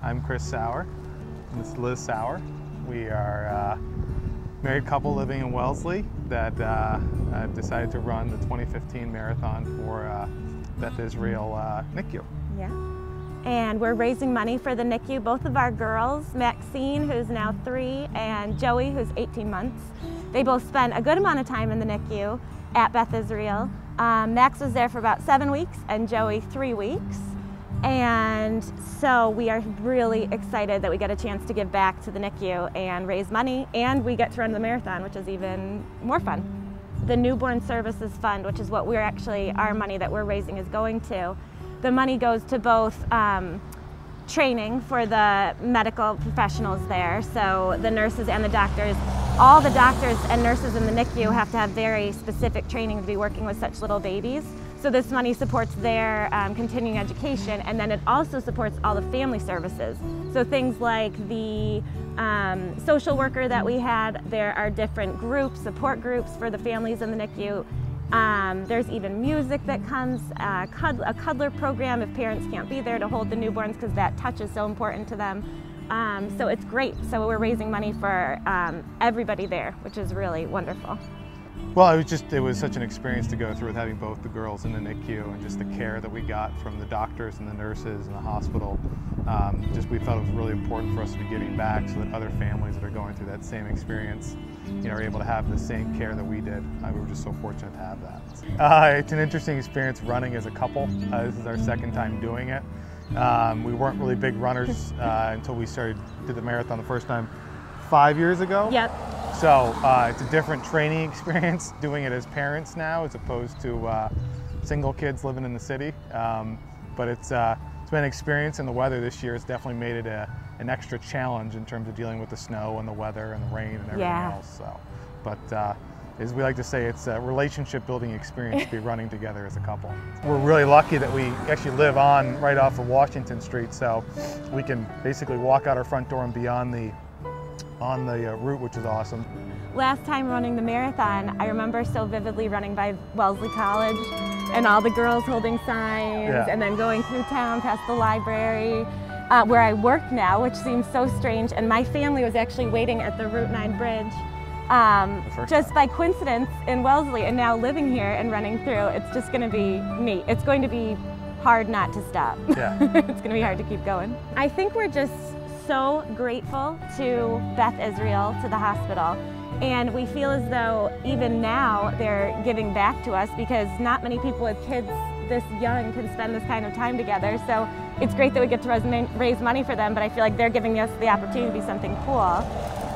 I'm Chris Sauer, and this is Liz Sauer. We are a married couple living in Wellesley that decided to run the 2015 marathon for Beth Israel NICU. Yeah. And we're raising money for the NICU. Both of our girls, Maxine, who's now 3, and Joey, who's 18 months, they both spent a good amount of time in the NICU at Beth Israel. Max was there for about 7 weeks and Joey 3 weeks. And so we are really excited that we get a chance to give back to the NICU and raise money, and we get to run the marathon, which is even more fun. The Newborn Services Fund, which is what our money that we're raising is going to. The money goes to both training for the medical professionals there, so the nurses and the doctors. All the doctors and nurses in the NICU have to have very specific training to be working with such little babies. So this money supports their continuing education, and then it also supports all the family services. So things like the social worker that we had, there are different groups, support groups for the families in the NICU. There's even music that comes, a cuddler program if parents can't be there to hold the newborns, because that touch is so important to them. So it's great. So we're raising money for everybody there, which is really wonderful. Well, it was such an experience to go through with having both the girls in the NICU, and just the care that we got from the doctors and the nurses in the hospital. We thought it was really important for us to be giving back so that other families that are going through that same experience, are able to have the same care that we did. We were just so fortunate to have that. It's an interesting experience running as a couple. This is our second time doing it. We weren't really big runners until we did the marathon the first time 5 years ago. Yep. So it's a different training experience doing it as parents now, as opposed to single kids living in the city. But it's been an experience, and the weather this year has definitely made it an extra challenge in terms of dealing with the snow and the weather and the rain and everything else. So, but as we like to say, it's a relationship building experience to be running together as a couple. We're really lucky that we actually live right off of Washington Street, so we can basically walk out our front door and be on the route, which is awesome. Last time running the marathon, I remember so vividly running by Wellesley College and all the girls holding signs, and then going through town past the library where I work now, which seems so strange, and my family was actually waiting at the Route 9 bridge just by coincidence in Wellesley, and now living here and running through, it's just going to be neat. It's going to be hard not to stop. Yeah. It's going to be hard to keep going. I think we're just so grateful to Beth Israel, to the hospital, and we feel as though even now they're giving back to us, because not many people with kids this young can spend this kind of time together. So it's great that we get to raise money for them, but I feel like they're giving us the opportunity to do something cool.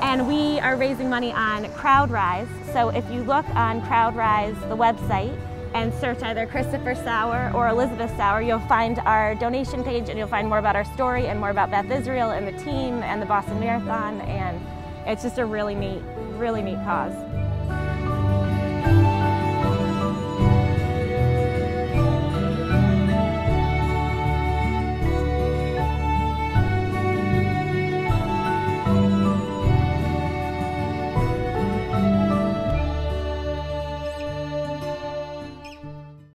And we are raising money on CrowdRise. So if you look on CrowdRise, the website, and search either Christopher Sauer or Elizabeth Sauer, you'll find our donation page, and you'll find more about our story and more about Beth Israel and the team and the Boston Marathon, and it's just a really neat cause.